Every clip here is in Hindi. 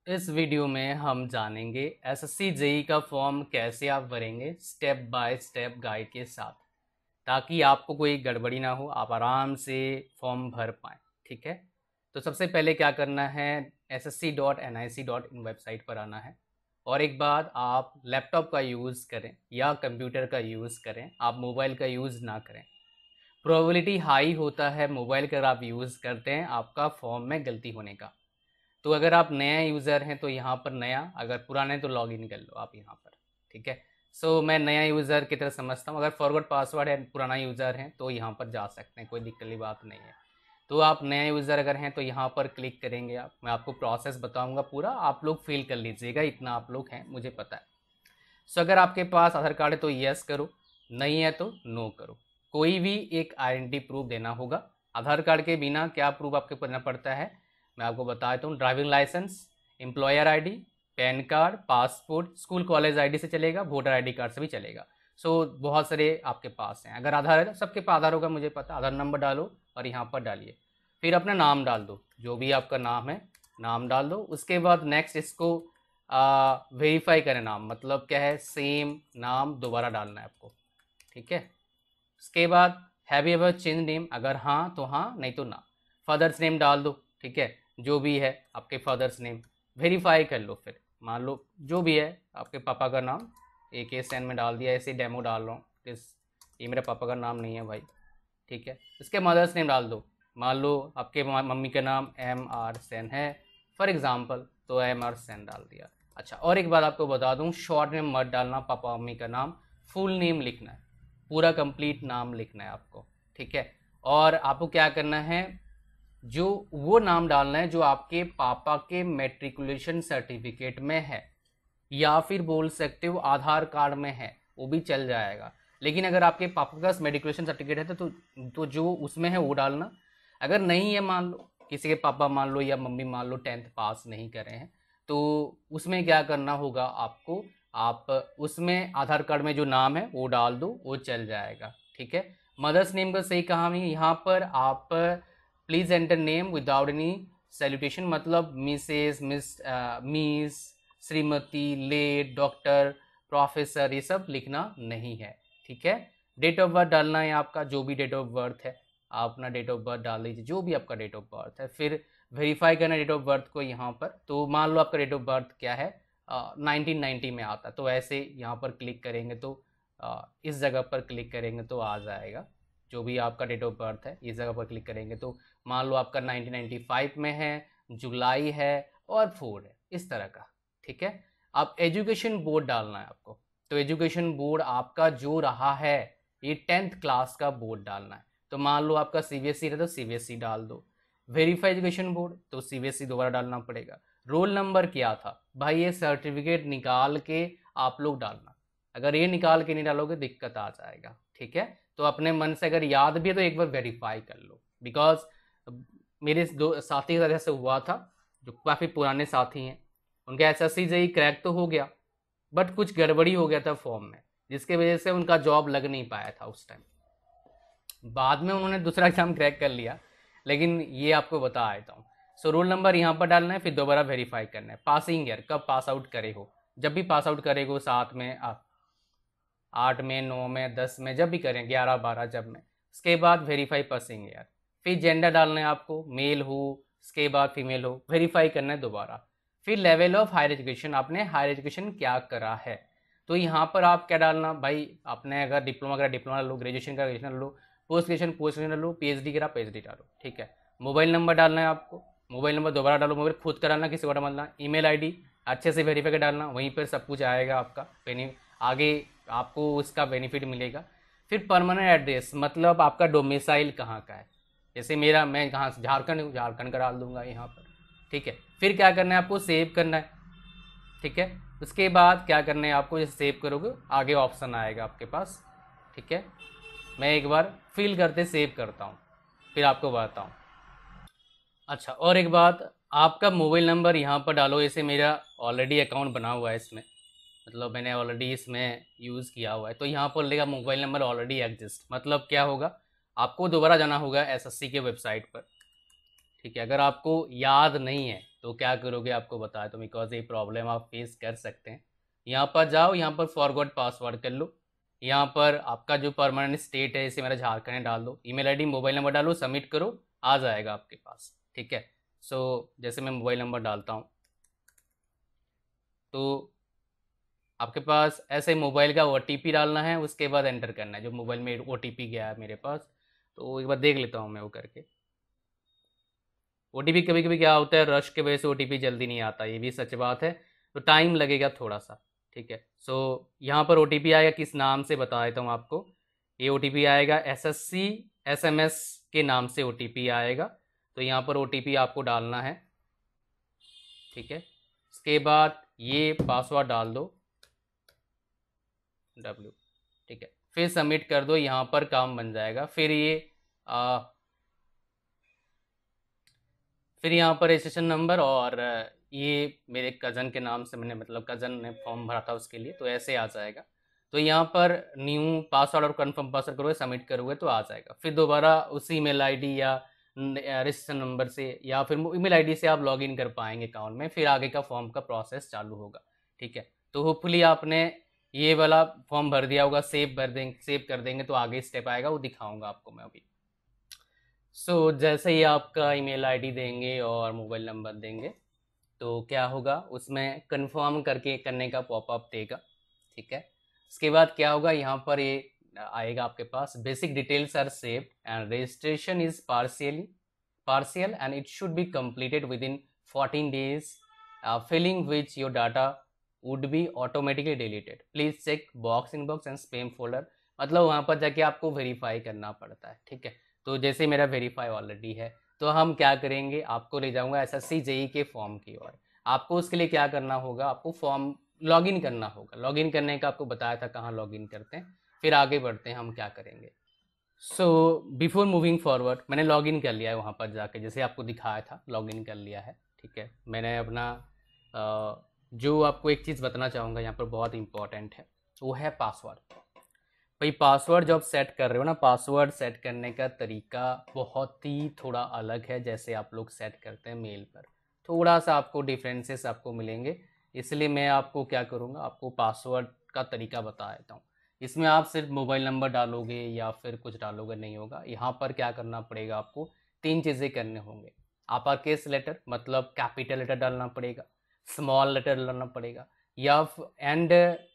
इस वीडियो में हम जानेंगे एसएससी जेई का फॉर्म कैसे आप भरेंगे स्टेप बाय स्टेप गाइड के साथ, ताकि आपको कोई गड़बड़ी ना हो, आप आराम से फॉर्म भर पाएँ। ठीक है, तो सबसे पहले क्या करना है, ssc.nic.in वेबसाइट पर आना है। और एक बात, आप लैपटॉप का यूज़ करें या कंप्यूटर का यूज़ करें, आप मोबाइल का यूज़ ना करें। प्रोबेबिलिटी हाई होता है मोबाइल का अगर आप यूज़ करते हैं आपका फॉर्म में गलती होने का। तो अगर आप नया यूज़र हैं तो यहाँ पर नया, अगर पुराने तो लॉग इन कर लो आप यहाँ पर। ठीक है, सो मैं नया यूज़र की तरह समझता हूँ। अगर फॉरवर्ड पासवर्ड है, पुराना यूज़र हैं तो यहाँ पर जा सकते हैं, कोई दिक्कत की बात नहीं है। तो आप नया यूज़र अगर हैं तो यहाँ पर क्लिक करेंगे आप, मैं आपको प्रोसेस बताऊँगा पूरा, आप लोग फिल कर लीजिएगा, इतना आप लोग हैं मुझे पता है। सो अगर आपके पास आधार कार्ड है तो यस करो, नहीं है तो नो करो। कोई भी एक आइडेंटिटी प्रूफ देना होगा। आधार कार्ड के बिना क्या प्रूफ आपको करना पड़ता है, मैं आपको बता देता हूँ। Driving licence, employer ID, PAN card, passport, school college ID से चलेगा, वोटर आईडी कार्ड से भी चलेगा। सो बहुत सारे आपके पास हैं। अगर आधार है तो सबके पास आधार होगा, मुझे पता। आधार नंबर डालो और यहाँ पर डालिए, फिर अपना नाम डाल दो, जो भी आपका नाम है नाम डाल दो। उसके बाद नेक्स्ट इसको वेरीफाई करें नाम, मतलब क्या है, सेम नाम दोबारा डालना है आपको। ठीक है, उसके बाद have you ever change name, अगर हाँ तो हाँ, नहीं तो ना। फादर्स नेम डाल दो, ठीक है, जो भी है आपके फादर्स नेम। वेरीफाई कर लो, फिर मान लो जो भी है आपके पापा का नाम, एक एन में डाल दिया, ऐसे डेमो डाल रहा हूँ इस, ये मेरे पापा का नाम नहीं है भाई। ठीक है, इसके मदर्स नेम डाल दो। मान लो आपके मम्मी का नाम एम आर सेन है फॉर एग्जांपल, तो एम आर सेन डाल दिया। अच्छा, और एक बात आपको बता दूं, शॉर्ट नेम मत डालना पापा मम्मी का नाम, फुल नेम लिखना है, पूरा कंप्लीट नाम लिखना है आपको। ठीक है, और आपको क्या करना है, जो वो नाम डालना है जो आपके पापा के मेट्रिकुलेशन सर्टिफिकेट में है, या फिर बोल सकते हो आधार कार्ड में है, वो भी चल जाएगा। लेकिन अगर आपके पापा का मेडिकुलेशन सर्टिफिकेट है तो जो उसमें है वो डालना। अगर नहीं है, मान लो किसी के पापा मान लो या मम्मी मान लो 10th पास नहीं करे हैं, तो उसमें क्या करना होगा आपको, आप उसमें आधार कार्ड में जो नाम है वो डाल दो, वो चल जाएगा। ठीक है, मदर्स नेम का सही कहा नहीं, यहाँ पर आप please enter name without any salutation, मतलब Mrs, miss, Shrimati, late, doctor, professor, ये सब लिखना नहीं है। ठीक है, डेट ऑफ बर्थ डालना है आपका, जो भी डेट ऑफ बर्थ है आप अपना डेट ऑफ बर्थ डाल दीजिए, जो भी आपका डेट ऑफ बर्थ है। फिर वेरीफाई करना डेट ऑफ बर्थ को यहाँ पर, तो मान लो आपका डेट ऑफ बर्थ क्या है, 1990 में आता, तो ऐसे यहाँ पर क्लिक करेंगे तो इस जगह पर क्लिक करेंगे तो आ जाएगा, जो भी आपका डेट ऑफ बर्थ है इस जगह पर क्लिक करेंगे तो मान लो आपका 1995 में है, जुलाई है और 4 है, इस तरह का। ठीक है, अब एजुकेशन बोर्ड डालना है आपको, तो एजुकेशन बोर्ड आपका जो रहा है ये 10th क्लास का बोर्ड डालना है। तो मान लो आपका सीबीएसई है तो सीबीएसई डाल दो। वेरीफाई एजुकेशन बोर्ड तो सीबीएसई दोबारा डालना पड़ेगा। रोल नंबर क्या था भाई, ये सर्टिफिकेट निकाल के आप लोग डालना, अगर ये निकाल के नहीं डालोगे दिक्कत आ जाएगा। ठीक है, तो अपने मन से अगर याद भी है तो एक बार वेरीफाई कर लो, बिकॉज मेरे दो साथी का जैसे हुआ था, जो काफ़ी पुराने साथी हैं, उनका एसएससी जेई क्रैक तो हो गया, बट कुछ गड़बड़ी हो गया था फॉर्म में, जिसके वजह से उनका जॉब लग नहीं पाया था उस टाइम। बाद में उन्होंने दूसरा एग्जाम क्रैक कर लिया, लेकिन ये आपको बता देता हूँ। सो रोल नंबर यहाँ पर डालना है, फिर दोबारा वेरीफाई करना है। पासिंग ईयर, कब पास आउट करे हो, जब भी पास आउट करे हो, 7 में, 8 में, 9 में, 10 में, जब भी करें, 11, 12 जब में। उसके बाद वेरीफाई पासिंग ईयर, फिर जेंडर डालना है आपको, मेल हो, उसके बाद फीमेल हो, वेरीफाई करना है दोबारा। फिर लेवल ऑफ हायर एजुकेशन, आपने हायर एजुकेशन क्या करा है, तो यहाँ पर आप क्या डालना भाई, आपने अगर डिप्लोमा करा डिप्लोमा लो, ग्रेजुएशन करा ग्रेजुएशन लो, पोस्ट ग्रेजुएशन लो, पीएचडी करा पीएचडी डालो। ठीक है, मोबाइल नंबर डालना है आपको, मोबाइल नंबर दोबारा डालो, मोबाइल खुद का डालना, किसी को डालना। ईमेल आईडी अच्छे से वेरीफाई कर डालना, वहीं पर सब कुछ आएगा आपका, आगे आपको उसका बेनिफिट मिलेगा। फिर परमानेंट एड्रेस, मतलब आपका डोमिसाइल कहाँ का है, जैसे मेरा, मैं कहाँ से, झारखंड हूँ, झारखंड का डाल दूंगा यहाँ पर। ठीक है, फिर क्या करना है आपको, सेव करना है। ठीक है, उसके बाद क्या करना है आपको, जैसे सेव करोगे आगे ऑप्शन आएगा आपके पास। ठीक है, मैं एक बार फिल करते सेव करता हूँ, फिर आपको बताता हूँ। अच्छा, और एक बात, आपका मोबाइल नंबर यहाँ पर डालो, जैसे मेरा ऑलरेडी अकाउंट बना हुआ है इसमें, मतलब मैंने ऑलरेडी इसमें यूज़ किया हुआ है, तो यहाँ पर लेगा मोबाइल नंबर ऑलरेडी एग्जिस्ट, मतलब क्या होगा, आपको दोबारा जाना होगा एसएससी के वेबसाइट पर। ठीक है, अगर आपको याद नहीं है तो क्या करोगे आपको बताया, तो बिकॉज ये प्रॉब्लम आप फेस कर सकते हैं। यहाँ पर जाओ, यहाँ पर फॉरगॉट पासवर्ड कर लो। यहाँ पर आपका जो परमानेंट स्टेट है, इसे मेरा झारखंड है डाल दो, ईमेल आईडी मोबाइल नंबर डालो, सबमिट करो, आ जाएगा आपके पास। ठीक है। सो जैसे मैं मोबाइल नंबर डालता हूँ तो आपके पास ऐसे मोबाइल का OTP डालना है, उसके बाद एंटर करना है जो मोबाइल में OTP गया है मेरे पास। तो एक बार देख लेता हूँ मैं वो करके। OTP कभी कभी क्या होता है, रश के वजह से OTP जल्दी नहीं आता, ये भी सच बात है, तो टाइम लगेगा थोड़ा सा। ठीक है। सो यहाँ पर OTP आएगा, किस नाम से बता देता हूँ आपको। ये OTP आएगा SSC SMS के नाम से OTP आएगा। तो यहाँ पर OTP आपको डालना है। ठीक है। इसके बाद ये पासवर्ड डाल दो W। ठीक है। फिर सबमिट कर दो, यहाँ पर काम बन जाएगा। फिर यहाँ पर रजिस्ट्रेशन नंबर और ये मेरे कज़न के नाम से मैंने, मतलब कज़न ने फॉर्म भरा था उसके लिए, तो ऐसे आ जाएगा। तो यहाँ पर न्यू पासवर्ड और कंफर्म पासवर्ड करोगे, सबमिट करोगे तो आ जाएगा। फिर दोबारा उसी ईमेल आईडी या रजिस्ट्रेशन नंबर से या फिर ईमेल आईडी से आप लॉगिन कर पाएंगे अकाउंट में, फिर आगे का फॉर्म का प्रोसेस चालू होगा। ठीक है। तो होपफुली आपने ये वाला फॉर्म भर दिया होगा, सेव कर देंगे तो आगे स्टेप आएगा, वो दिखाऊंगा आपको मैं अभी। जैसे ही आपका ईमेल आईडी देंगे और मोबाइल नंबर देंगे तो क्या होगा, उसमें कंफर्म करके करने का पॉपअप देगा। ठीक है। उसके बाद क्या होगा, यहाँ पर ये आएगा आपके पास, basic details are saved and registration is partial and it should be completed within 14 days, failing which your data would be automatically deleted, please check box inbox and spam folder. मतलब वहाँ पर जाके आपको वेरीफाई करना पड़ता है। ठीक है। तो जैसे मेरा वेरीफाई ऑलरेडी है, तो हम क्या करेंगे, आपको ले जाऊंगा SSC JEE के फॉर्म की ओर। आपको उसके लिए क्या करना होगा, आपको फॉर्म लॉगिन करना होगा। लॉगिन करने का आपको बताया था कहाँ लॉगिन करते हैं, फिर आगे बढ़ते हैं हम क्या करेंगे। बिफोर मूविंग फॉरवर्ड, मैंने लॉगिन कर लिया है वहाँ पर जाके, जैसे आपको दिखाया था लॉगिन कर लिया है। ठीक है। मैंने अपना जो आपको एक चीज़ बताना चाहूँगा यहाँ पर बहुत इंपॉर्टेंट है, वो है पासवर्ड। भाई पासवर्ड जब सेट कर रहे हो ना, पासवर्ड सेट करने का तरीका बहुत ही थोड़ा अलग है जैसे आप लोग सेट करते हैं मेल पर, थोड़ा सा आपको डिफरेंसेस आपको मिलेंगे। इसलिए मैं आपको क्या करूँगा, आपको पासवर्ड का तरीका बता देता हूँ। इसमें आप सिर्फ मोबाइल नंबर डालोगे या फिर कुछ डालोगे नहीं होगा। यहाँ पर क्या करना पड़ेगा, आपको 3 चीज़ें करने होंगे। अपर केस लेटर मतलब कैपिटल लेटर डालना पड़ेगा, स्मॉल लेटर डालना पड़ेगा, या एंड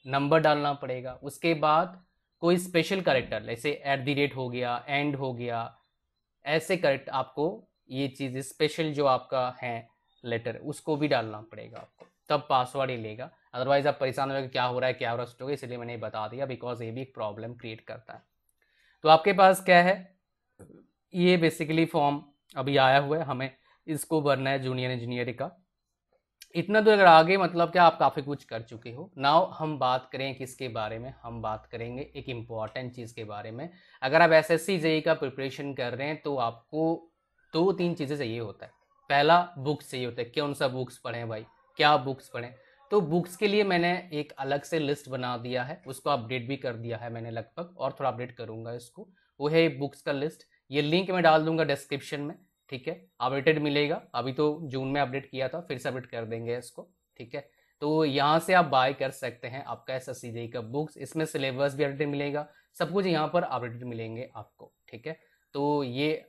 नंबर डालना पड़ेगा। उसके बाद कोई स्पेशल करेक्टर जैसे @ हो गया, एंड हो गया, ऐसे करेक्ट आपको ये चीज़ स्पेशल जो आपका है लेटर, उसको भी डालना पड़ेगा आपको, तब पासवर्ड ही लेगा। अदरवाइज आप परेशान हो क्या हो रहा है क्या हो रहा है, इसलिए मैंने बता दिया, बिकॉज ये भी एक प्रॉब्लम क्रिएट करता है। तो आपके पास क्या है, ये बेसिकली फॉर्म अभी आया हुआ है, हमें इसको भरना है जूनियर इंजीनियर का। इतना तो अगर आगे मतलब क्या आप काफ़ी कुछ कर चुके हो। नाउ हम बात करें किसके बारे में, हम बात करेंगे एक इम्पॉर्टेंट चीज़ के बारे में। अगर आप SSC JEE का प्रिपरेशन कर रहे हैं तो आपको 2-3 चीज़ें चाहिए होता है। पहला बुक्स चाहिए होता है, कौन सा बुक्स पढ़ें भाई, क्या बुक्स पढ़ें। तो बुक्स के लिए मैंने एक अलग से लिस्ट बना दिया है, उसको अपडेट भी कर दिया है मैंने लगभग, और थोड़ा अपडेट करूँगा इसको। वो है बुक्स का लिस्ट, ये लिंक मैं डाल दूंगा डिस्क्रिप्शन में। ठीक है। अपडेटेड मिलेगा, अभी तो जून में अपडेट किया था, फिर से अपडेट कर देंगे इसको। ठीक है। तो यहाँ से आप बाय कर सकते हैं आपका SSC JEE का बुक्स, इसमें सिलेबस भी अपडेटेड मिलेगा, सब कुछ यहाँ पर अपडेटेड मिलेंगे आपको। ठीक है। तो ये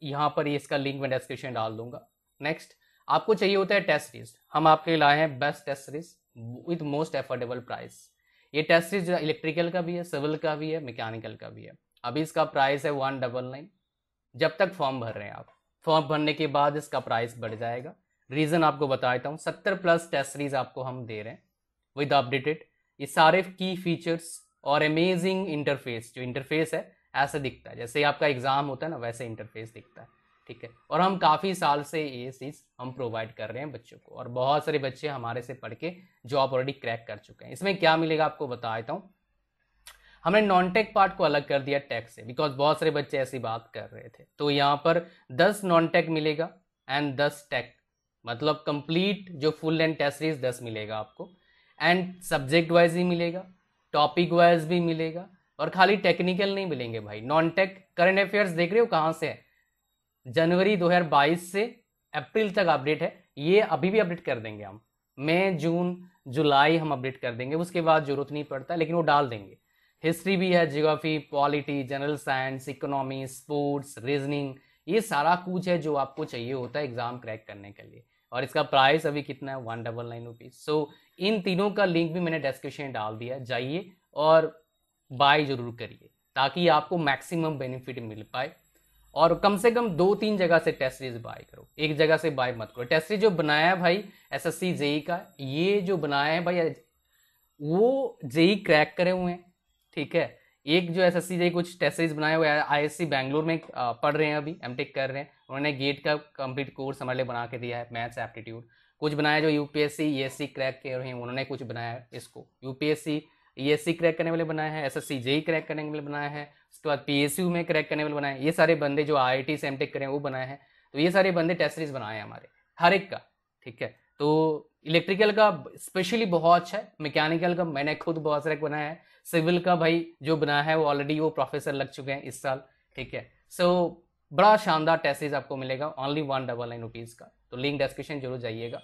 यहाँ पर ये इसका लिंक मैं डिस्क्रिप्शन डाल दूंगा। नेक्स्ट आपको चाहिए होता है टेस्ट सीरीज, हम आपके लिए लाए हैं best test series with most affordable price. ये टेस्ट सीरीज इलेक्ट्रिकल का भी है, सिविल का भी है, मैकेनिकल का भी है। अभी इसका प्राइस है 199 जब तक फॉर्म भर रहे हैं आप। फॉर्म भरने के बाद इसका प्राइस बढ़ जाएगा। रीज़न आपको बता देता हूँ, 70+ टेस्ट सीरीज आपको हम दे रहे हैं विद अपडेटेड, ये सारे की फीचर्स और अमेजिंग इंटरफेस। जो इंटरफेस है ऐसा दिखता है जैसे आपका एग्जाम होता है ना, वैसे इंटरफेस दिखता है। ठीक है। और हम काफ़ी साल से ये चीज़ हम प्रोवाइड कर रहे हैं बच्चों को, और बहुत सारे बच्चे हमारे से पढ़ के जॉब ऑलरेडी क्रैक कर चुके हैं। इसमें क्या मिलेगा आपको बता देता हूँ। हमने नॉन टेक पार्ट को अलग कर दिया टेक से, बिकॉज बहुत सारे बच्चे ऐसी बात कर रहे थे। तो यहाँ पर 10 नॉन टेक मिलेगा एंड 10 टेक, मतलब कंप्लीट जो फुल एंड टेस्ट सीरीज 10 मिलेगा आपको। एंड सब्जेक्ट वाइज ही मिलेगा, टॉपिक वाइज भी मिलेगा, और खाली टेक्निकल नहीं मिलेंगे भाई। नॉन टेक करंट अफेयर्स देख रहे हो कहाँ से है, जनवरी 2022 से अप्रैल तक अपडेट है। ये अभी भी अपडेट कर देंगे हम, मई जून जुलाई हम अपडेट कर देंगे, उसके बाद जरूरत नहीं पड़ता, लेकिन वो डाल देंगे। हिस्ट्री भी है, geography, polity, general science, economy, sports, reasoning, ये सारा कुछ है जो आपको चाहिए होता है एग्जाम क्रैक करने के लिए। और इसका प्राइस अभी कितना है, 199 रुपीज़। सो इन तीनों का लिंक भी मैंने डिस्क्रिप्शन में डाल दिया, जाइए और बाय जरूर करिए ताकि आपको मैक्सिमम बेनिफिट मिल पाए। और कम से कम 2-3 जगह से टेस्ट सीरीज बाय करो, एक जगह से बाय मत करो। टेस्ट सीरीज जो बनाया है भाई एसएससी जेई का, ये जो बनाया है भाई वो जेई क्रैक करे हुए हैं, ठीक है। एक जो एसएससी जेई कुछ टेस्ट सीरीज बनाए हुए आईएससी बैंगलोर में पढ़ रहे हैं, अभी एमटेक कर रहे हैं, उन्होंने गेट का कंप्लीट कोर्स हमारे लिए बना के दिया है, मैथ्स एप्टीट्यूड। कुछ बनाया जो यूपीएससी ईएससी क्रैक कर रहे हैं, उन्होंने कुछ बनाया है इसको, यूपीएससी ईएससी क्रैक करने वाले बनाया है, एसएससी जेई क्रैक करने वाले बनाया है, उसके बाद पीएसयू में क्रैक करने वाले बनाए हैं। ये सारे बंदे जो आईआईटी से एमटेक करें वो बनाए हैं, तो ये सारे बंदे टेस्ट सीरीज बनाए हैं हमारे हर एक का, ठीक है। तो इलेक्ट्रिकल का स्पेशली बहुत अच्छा है, मैकेनिकल का मैंने खुद बहुत सारे बनाया है, सिविल का भाई जो बनाया है वो ऑलरेडी वो प्रोफेसर लग चुके हैं इस साल, ठीक है। सो बड़ा शानदार टेस्ट सीरीज आपको मिलेगा, ओनली 199 रुपीज़ का। तो लिंक डिस्क्रिप्शन जरूर जाइएगा।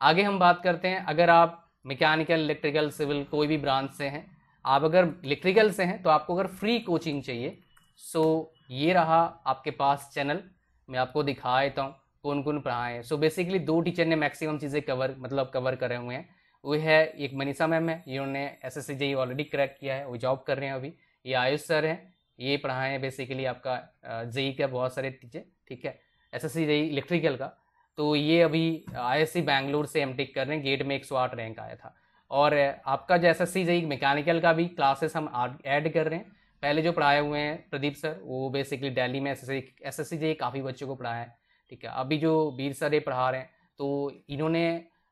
आगे हम बात करते हैं, अगर आप मैकेनिकल, इलेक्ट्रिकल, सिविल कोई भी ब्रांच से हैं, आप अगर इलेक्ट्रिकल से हैं तो आपको अगर फ्री कोचिंग चाहिए, सो ये रहा आपके पास चैनल, मैं आपको दिखा देता हूँ कौन कौन पढ़ाए हैं। सो बेसिकली 2 टीचर ने मैक्सिमम चीज़ें कवर करे हुए हैं। वो है एक मनीषा मैम है, इन्होंने एसएससी जेई ऑलरेडी क्रैक किया है, वो जॉब कर रहे हैं अभी। ये आयुष सर हैं, ये पढ़ाए हैं बेसिकली आपका जेई का बहुत सारे टीचर, ठीक है, एसएससी जेई इलेक्ट्रिकल का। तो ये अभी आईएससी बैंगलोर से एमटेक कर रहे हैं, गेट में 108 रैंक आया था। और आपका जो एसएससी जेई मैकेनिकल का भी क्लासेस हम ऐड कर रहे हैं। पहले जो पढ़ाए हुए हैं प्रदीप सर, वो बेसिकली दिल्ली में एसएससी जेई काफ़ी बच्चों को पढ़ाया है, ठीक है। अभी जो वीर सर ये पढ़ा रहे हैं, तो इन्होंने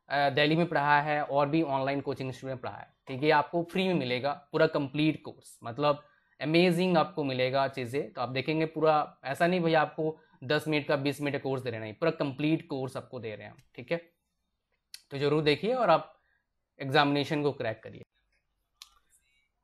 दिल्ली में पढ़ाया है और भी ऑनलाइन कोचिंग इंस्टीट्यूट में पढ़ाया है, ठीक है। आपको फ्री में मिलेगा पूरा कंप्लीट कोर्स, मतलब अमेजिंग आपको मिलेगा चीज़ें। तो आप देखेंगे पूरा, ऐसा नहीं भैया आपको 10 मिनट का 20 मिनट का कोर्स दे रहे हैं, नहीं, पूरा कंप्लीट कोर्स आपको दे रहे हैं, ठीक है। तो जरूर देखिए और आप एग्जामिनेशन को क्रैक करिए।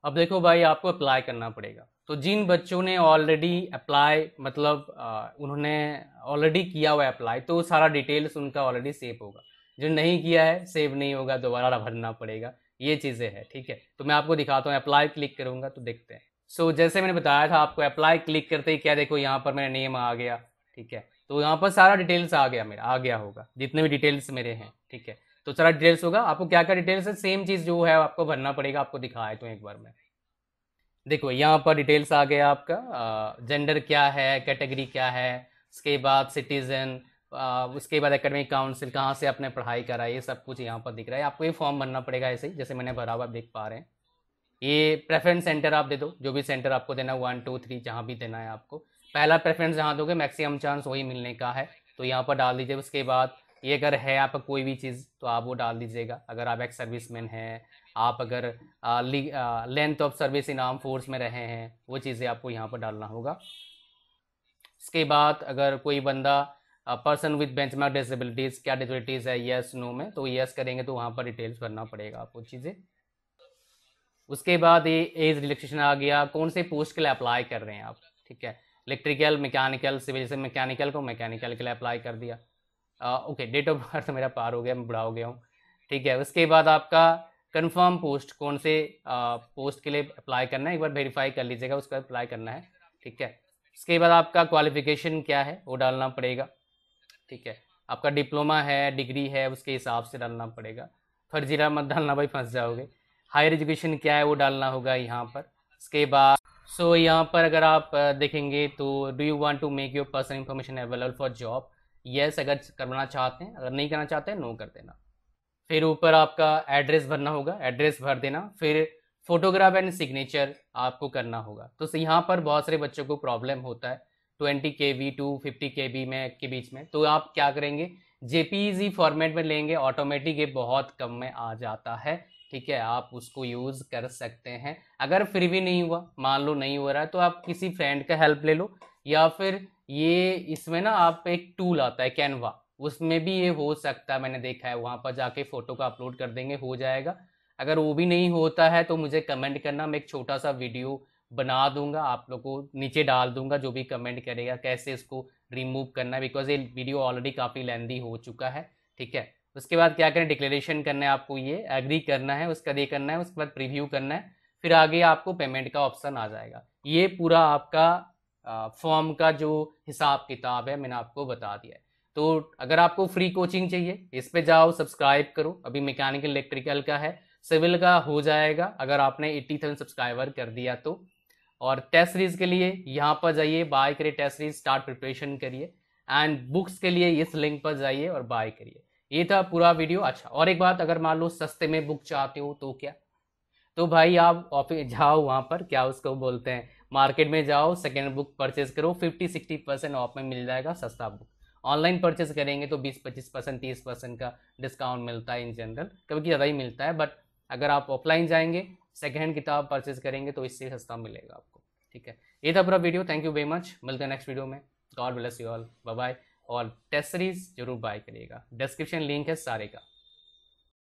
अब देखो भाई, आपको अप्लाई करना पड़ेगा। तो जिन बच्चों ने ऑलरेडी अप्लाई, मतलब उन्होंने ऑलरेडी किया हुआ है अप्लाई, तो सारा डिटेल्स उनका ऑलरेडी सेव होगा। जो नहीं किया है सेव नहीं होगा, दोबारा भरना पड़ेगा, ये चीज़ें हैं, ठीक है। तो मैं आपको दिखाता हूँ, अप्लाई क्लिक करूँगा तो देखते हैं। सो जैसे मैंने बताया था आपको, अप्लाई क्लिक करते ही क्या देखो यहाँ पर मेरा नेम आ गया, ठीक है। तो यहाँ पर सारा डिटेल्स आ गया, मेरा आ गया होगा जितने भी डिटेल्स मेरे हैं, ठीक है। तो सारा डिटेल्स होगा, आपको क्या क्या डिटेल्स है सेम चीज़ जो है आपको भरना पड़ेगा। आपको दिखाया तो एक बार मैं, देखो यहाँ पर डिटेल्स आ गया आपका, जेंडर क्या है, कैटेगरी क्या है, उसके बाद सिटीजन, उसके बाद एकेडमिक काउंसिल, कहाँ से आपने पढ़ाई करा, ये सब कुछ यहाँ पर दिख रहा है। आपको ये फॉर्म भरना पड़ेगा ऐसे ही जैसे मैंने भरा हुआ देख पा रहे हैं। ये प्रेफरेंस सेंटर आप दे दो, जो भी सेंटर आपको देना है, 1 2 3 जहाँ भी देना है आपको। पहला प्रेफरेंस जहाँ दोगे मैक्सिमम चांस वही मिलने का है, तो यहाँ पर डाल दीजिए। उसके बाद ये अगर है आपका कोई भी चीज़ तो आप वो डाल दीजिएगा। अगर आप एक सर्विसमैन हैं, आप अगर length of service in arm force में रहे हैं, वो चीज़ें आपको यहाँ पर डालना होगा। उसके बाद अगर कोई बंदा पर्सन विद बेंचमार्क डिसेबिलिटीज़, क्या डिसेबिलिटीज़ है, यस नो में, तो यस करेंगे तो वहाँ पर डिटेल्स भरना पड़ेगा आपको चीज़ें। उसके बाद ये एज रिलैक्सेशन आ गया, कौन से पोस्ट के लिए अप्लाई कर रहे हैं आप, ठीक है। इलेक्ट्रिकल, मैकेनिकल, सिविल से मैकेनिकल को मैकेनिकल के लिए अप्लाई कर दिया। ओके, डेट ऑफ बर्थ मेरा पार हो गया, मैं बड़ा हो गया हूँ, ठीक है। उसके बाद आपका कंफर्म पोस्ट, कौन से पोस्ट के लिए अप्लाई करना है एक बार वेरीफाई कर लीजिएगा, उसका अप्लाई करना है, ठीक है। उसके बाद आपका क्वालिफिकेशन क्या है वो डालना पड़ेगा, ठीक है। आपका डिप्लोमा है, डिग्री है, उसके हिसाब से डालना पड़ेगा। फर्जीरा मत डालना भाई, फंस जाओगे। हायर एजुकेशन क्या है वो डालना होगा यहाँ पर। उसके बाद यहाँ पर अगर आप देखेंगे तो do you want to make your personal information available for job, yes अगर करना चाहते हैं, अगर नहीं करना चाहते हैं नो कर देना। फिर ऊपर आपका एड्रेस भरना होगा, एड्रेस भर देना। फिर फोटोग्राफ एंड सिग्नेचर आपको करना होगा। तो यहाँ पर बहुत सारे बच्चों को प्रॉब्लम होता है 20 KB टू 50 KB में के बीच में, तो आप क्या करेंगे, जेपीजी फॉर्मेट में लेंगे, ऑटोमेटिक ये बहुत कम में आ जाता है, ठीक है। आप उसको यूज़ कर सकते हैं। अगर फिर भी नहीं हुआ, मान लो नहीं हो रहा है, तो आप किसी फ्रेंड का हेल्प ले लो, या फिर ये इसमें ना आप एक टूल आता है कैनवा, उसमें भी ये हो सकता है, मैंने देखा है, वहाँ पर जाके फ़ोटो का अपलोड कर देंगे, हो जाएगा। अगर वो भी नहीं होता है तो मुझे कमेंट करना, मैं एक छोटा सा वीडियो बना दूंगा, आप लोग को नीचे डाल दूंगा, जो भी कमेंट करेगा कैसे इसको रिमूव करना है, बिकॉज ये वीडियो ऑलरेडी काफ़ी लेंदी हो चुका है, ठीक है। उसके बाद क्या करें, डिक्लेरेशन करना है आपको, ये एग्री करना है, उसका ये करना है, उसके बाद प्रीव्यू करना है, फिर आगे आपको पेमेंट का ऑप्शन आ जाएगा। ये पूरा आपका फॉर्म का जो हिसाब किताब है मैंने आपको बता दिया है। तो अगर आपको फ्री कोचिंग चाहिए, इस पे जाओ, सब्सक्राइब करो। अभी मैकेनिकल इलेक्ट्रिकल का है, सिविल का हो जाएगा अगर आपने 80,000 सब्सक्राइबर कर दिया तो। और टेस्ट सीरीज के लिए यहाँ पर जाइए, बाय करिए टेस्ट सीरीज, स्टार्ट प्रिपरेशन करिए। एंड बुक्स के लिए इस लिंक पर जाइए और बाय करिए। ये था पूरा वीडियो। अच्छा, और एक बात, अगर मान लो सस्ते में बुक चाहते हो तो क्या, तो भाई आप ऑफिस जाओ, वहाँ पर क्या उसको बोलते हैं, मार्केट में जाओ, सेकेंड बुक परचेज करो, 50-60% ऑफ में मिल जाएगा सस्ता बुक। ऑनलाइन परचेज करेंगे तो 20-25%, 30% का डिस्काउंट मिलता है इन जनरल, कभी ज़्यादा ही मिलता है। बट अगर आप ऑफलाइन जाएंगे, सेकेंड हैंड किताब परचेज करेंगे तो इससे सस्ता मिलेगा आपको। ठीक है, ये था पूरा video. Thank you very much, मिलते हैं नेक्स्ट वीडियो में। God bless you all, bye bye. और टेस्ट सीरीज जरूर बाय करिएगा, डिस्क्रिप्शन लिंक है सारे का।